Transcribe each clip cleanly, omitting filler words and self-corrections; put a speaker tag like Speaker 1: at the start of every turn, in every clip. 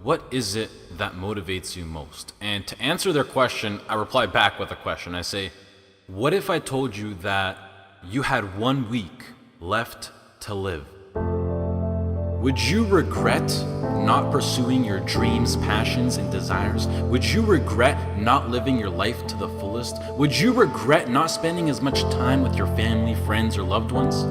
Speaker 1: what is it that motivates you most? And to answer their question, I reply back with a question. I say, what if I told you that you had 1 week left to live? Would you regret not pursuing your dreams, passions, and desires? Would you regret not living your life to the fullest? Would you regret not spending as much time with your family, friends, or loved ones?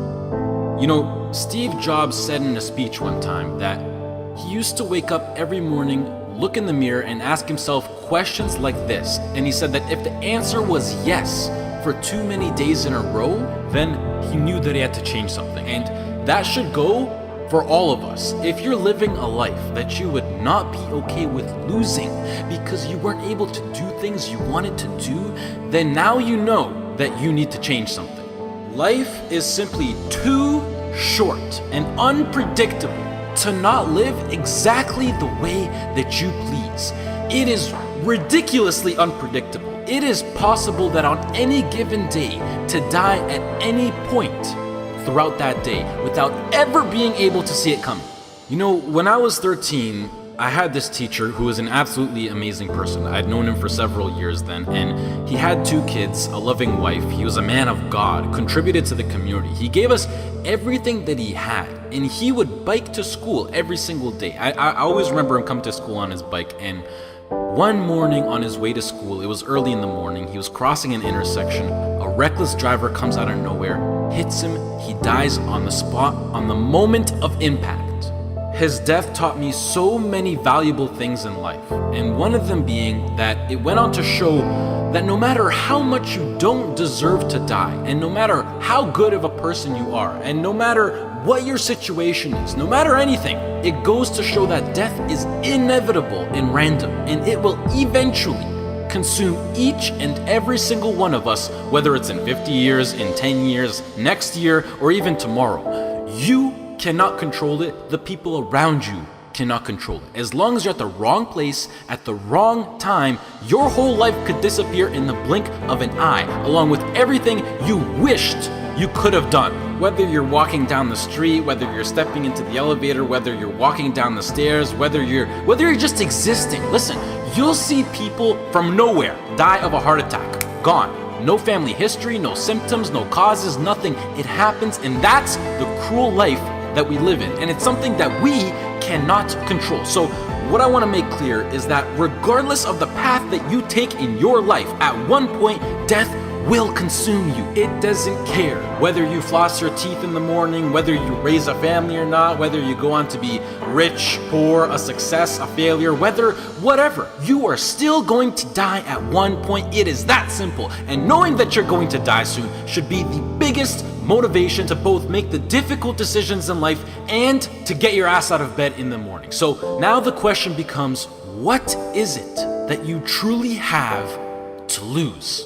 Speaker 1: You know, Steve Jobs said in a speech one time that he used to wake up every morning, look in the mirror, and ask himself questions like this. And he said that if the answer was yes for too many days in a row, then he knew that he had to change something. And that should go for all of us. If you're living a life that you would not be okay with losing because you weren't able to do things you wanted to do, then now you know that you need to change something. Life is simply too short and unpredictable to not live exactly the way that you please. It is ridiculously unpredictable. It is possible that on any given day to die at any point throughout that day without ever being able to see it coming. You know, when I was 13, I had this teacher who was an absolutely amazing person. I'd known him for several years then, and he had 2 kids, a loving wife. He was a man of God, contributed to the community. He gave us everything that he had, and he would bike to school every single day. I always remember him coming to school on his bike, and one morning on his way to school, it was early in the morning, he was crossing an intersection. A reckless driver comes out of nowhere, hits him, he dies on the spot, on the moment of impact. His death taught me so many valuable things in life, and one of them being that it went on to show that no matter how much you don't deserve to die, and no matter how good of a person you are, and no matter what your situation is, no matter anything, it goes to show that death is inevitable and random, and it will eventually consume each and every single one of us, whether it's in 50 years, in 10 years, next year, or even tomorrow. You cannot control it. The people around you cannot control it. As long as you're at the wrong place at the wrong time, your whole life could disappear in the blink of an eye, along with everything you wished you could have done. Whether you're walking down the street, whether you're stepping into the elevator, whether you're walking down the stairs, whether you're just existing. Listen, you'll see people from nowhere die of a heart attack. Gone. No family history, no symptoms, no causes, nothing. It happens, and that's the cruel life that we live in, and it's something that we cannot control. So what I want to make clear is that regardless of the path that you take in your life, at one point death will consume you. It doesn't care whether you floss your teeth in the morning, whether you raise a family or not, whether you go on to be rich, poor, a success, a failure, whatever, you are still going to die at one point. It is that simple. And knowing that you're going to die soon should be the biggest motivation to both make the difficult decisions in life and to get your ass out of bed in the morning. So now the question becomes, what is it that you truly have to lose?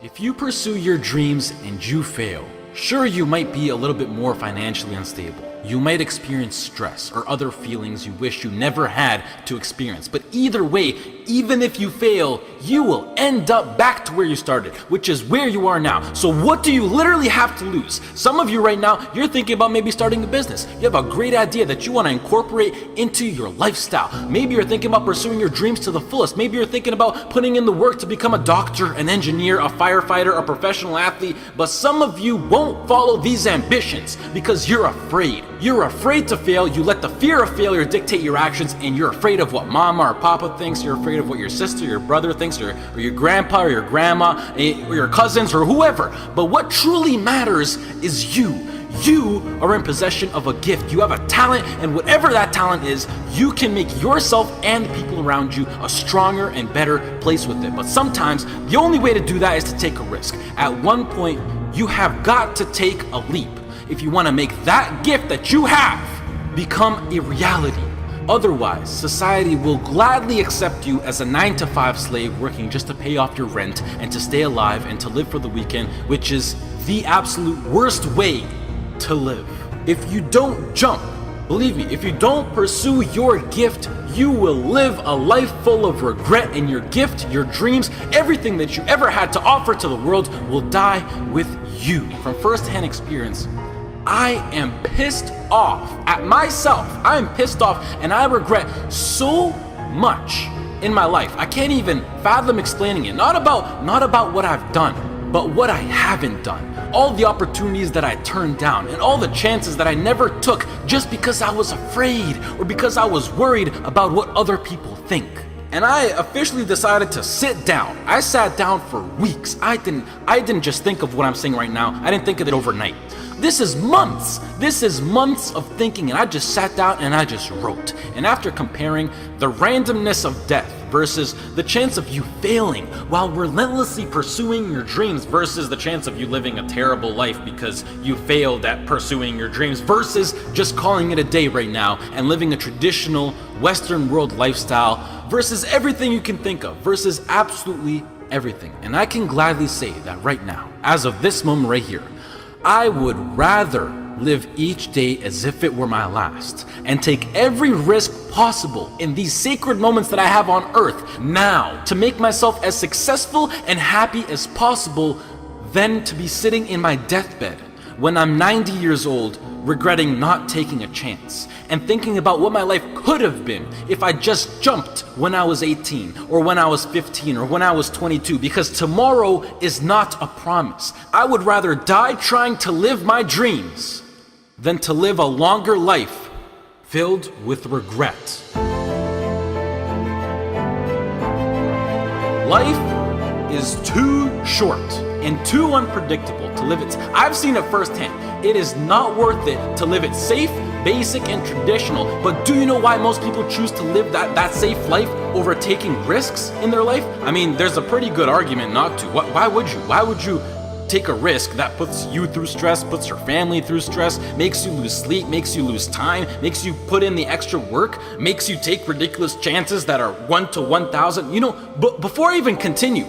Speaker 1: If you pursue your dreams and you fail, sure, you might be a little bit more financially unstable. You might experience stress or other feelings you wish you never had to experience. But either way, even if you fail, you will end up back to where you started, which is where you are now. So what do you literally have to lose? Some of you right now, you're thinking about maybe starting a business. You have a great idea that you want to incorporate into your lifestyle. Maybe you're thinking about pursuing your dreams to the fullest. Maybe you're thinking about putting in the work to become a doctor, an engineer, a firefighter, a professional athlete. But some of you won't follow these ambitions because you're afraid. You're afraid to fail. You let the fear of failure dictate your actions, and you're afraid of what mama or papa thinks. You're afraid of what your sister, your brother thinks, or your grandpa or your grandma, or your cousins, or whoever. But what truly matters is you. You are in possession of a gift. You have a talent, and whatever that talent is, you can make yourself and the people around you a stronger and better place with it. But sometimes the only way to do that is to take a risk. At one point, you have got to take a leap if you want to make that gift that you have become a reality. Otherwise, society will gladly accept you as a 9-to-5 slave working just to pay off your rent and to stay alive and to live for the weekend, which is the absolute worst way to live. If you don't jump, believe me, if you don't pursue your gift, you will live a life full of regret, and your gift, your dreams, everything that you ever had to offer to the world will die with you. From first-hand experience, I am pissed off at myself. I am pissed off and I regret so much in my life. I can't even fathom explaining it. Not about what I've done, but what I haven't done. All the opportunities that I turned down and all the chances that I never took just because I was afraid or because I was worried about what other people think. And I officially decided to sit down. I sat down for weeks. I didn't just think of what I'm saying right now. I didn't think of it overnight. This is months. This is months of thinking, and I just sat down and I just wrote. And after comparing the randomness of death versus the chance of you failing while relentlessly pursuing your dreams versus the chance of you living a terrible life because you failed at pursuing your dreams versus just calling it a day right now and living a traditional Western world lifestyle versus everything you can think of versus absolutely everything. And I can gladly say that right now, as of this moment right here, I would rather live each day as if it were my last and take every risk possible in these sacred moments that I have on earth now to make myself as successful and happy as possible than to be sitting in my deathbed when I'm 90 years old regretting not taking a chance and thinking about what my life could have been if I just jumped when I was 18 or when I was 15 or when I was 22, because tomorrow is not a promise. I would rather die trying to live my dreams than to live a longer life filled with regret. Life is too short and too unpredictable to live it. I've seen it firsthand. It is not worth it to live it safe, basic, and traditional. But do you know why most people choose to live that safe life over taking risks in their life? I mean, there's a pretty good argument not to. Why would you? Why would you take a risk that puts you through stress, puts your family through stress, makes you lose sleep, makes you lose time, makes you put in the extra work, makes you take ridiculous chances that are 1 to 1,000? You know, but before I even continue,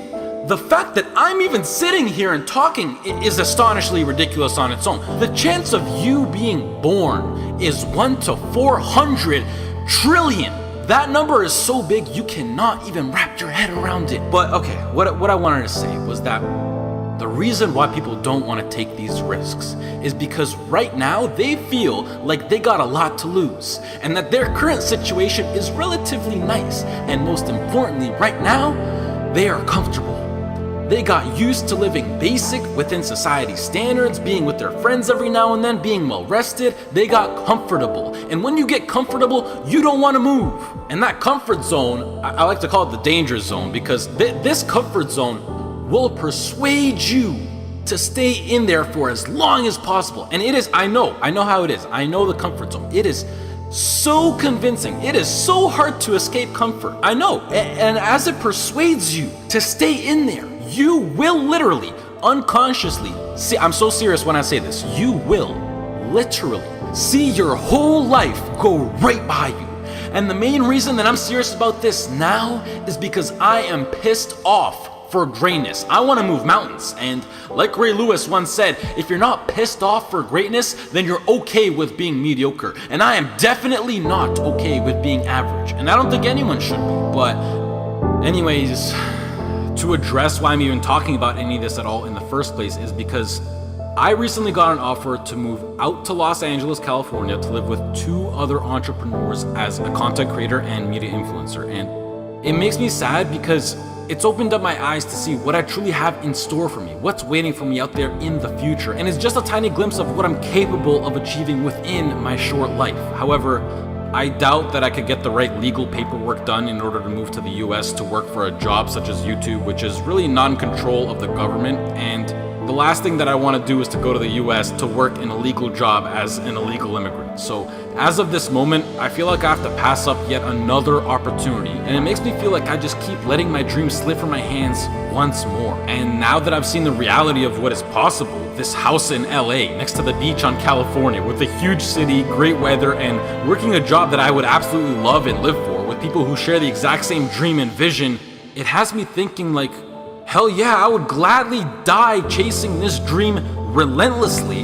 Speaker 1: the fact that I'm even sitting here and talking is astonishingly ridiculous on its own. The chance of you being born is 1 to 400 trillion. That number is so big you cannot even wrap your head around it. But okay, what I wanted to say was that the reason why people don't want to take these risks is because right now they feel like they got a lot to lose and that their current situation is relatively nice. And most importantly, right now, they are comfortable. They got used to living basic within society standards, being with their friends every now and then, being well rested. They got comfortable. And when you get comfortable, you don't want to move. And that comfort zone, I like to call it the danger zone, because this comfort zone will persuade you to stay in there for as long as possible. And it is, I know how it is. I know the comfort zone. It is so convincing. It is so hard to escape comfort. I know. And as it persuades you to stay in there, you will literally, unconsciously, see, I'm so serious when I say this, you will literally see your whole life go right by you. And the main reason that I'm serious about this now is because I am pissed off for greatness. I want to move mountains. And like Ray Lewis once said, if you're not pissed off for greatness, then you're okay with being mediocre. And I am definitely not okay with being average. And I don't think anyone should be. But anyways, to address why I'm even talking about any of this at all in the first place is because I recently got an offer to move out to Los Angeles, California to live with 2 other entrepreneurs as a content creator and media influencer. And it makes me sad because it's opened up my eyes to see what I truly have in store for me, what's waiting for me out there in the future. And it's just a tiny glimpse of what I'm capable of achieving within my short life. However, I doubt that I could get the right legal paperwork done in order to move to the US to work for a job such as YouTube, which is really non-control of the government. And the last thing that I want to do is to go to the US to work in a legal job as an illegal immigrant. So as of this moment, I feel like I have to pass up yet another opportunity. And it makes me feel like I just keep letting my dreams slip from my hands once more. And now that I've seen the reality of what is possible, this house in LA next to the beach on California with a huge city, great weather, and working a job that I would absolutely love and live for with people who share the exact same dream and vision, it has me thinking like, hell yeah, I would gladly die chasing this dream relentlessly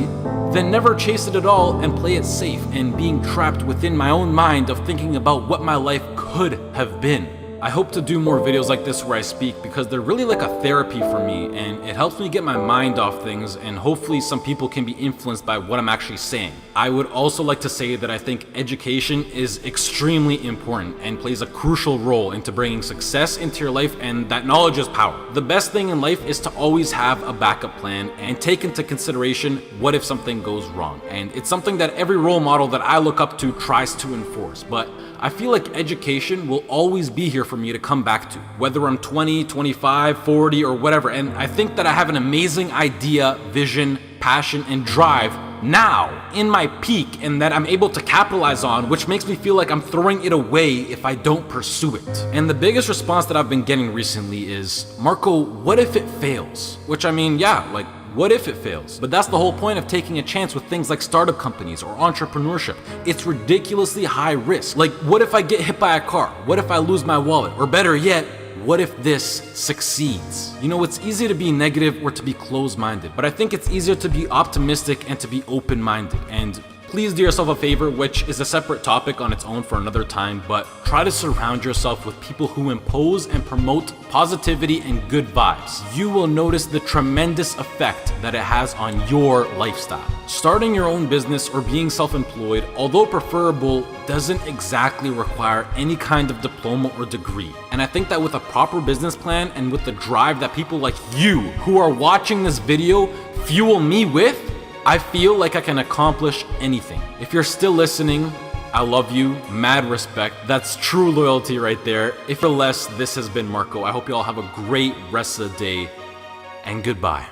Speaker 1: than never chase it at all and play it safe and being trapped within my own mind of thinking about what my life could have been. I hope to do more videos like this where I speak because they're really like a therapy for me, and it helps me get my mind off things, and hopefully some people can be influenced by what I'm actually saying. I would also like to say that I think education is extremely important and plays a crucial role into bringing success into your life, and that knowledge is power. The best thing in life is to always have a backup plan and take into consideration what if something goes wrong. And it's something that every role model that I look up to tries to enforce, but I feel like education will always be here for me to come back to, whether I'm 20, 25, 40, or whatever. And I think that I have an amazing idea, vision, passion, and drive now in my peak, and that I'm able to capitalize on, which makes me feel like I'm throwing it away if I don't pursue it. And the biggest response that I've been getting recently is, Marko, what if it fails? Which, I mean, yeah, like, what if it fails? But that's the whole point of taking a chance with things like startup companies or entrepreneurship. It's ridiculously high risk. Like, what if I get hit by a car? What if I lose my wallet? Or better yet, what if this succeeds? You know, it's easy to be negative or to be closed-minded, but I think it's easier to be optimistic and to be open-minded. And please do yourself a favor, which is a separate topic on its own for another time, but try to surround yourself with people who impose and promote positivity and good vibes. You will notice the tremendous effect that it has on your lifestyle. Starting your own business or being self-employed, although preferable, doesn't exactly require any kind of diploma or degree. And I think that with a proper business plan and with the drive that people like you who are watching this video fuel me with, I feel like I can accomplish anything. If you're still listening, I love you, mad respect. That's true loyalty right there. If you're less, this has been Marko. I hope you all have a great rest of the day, and goodbye.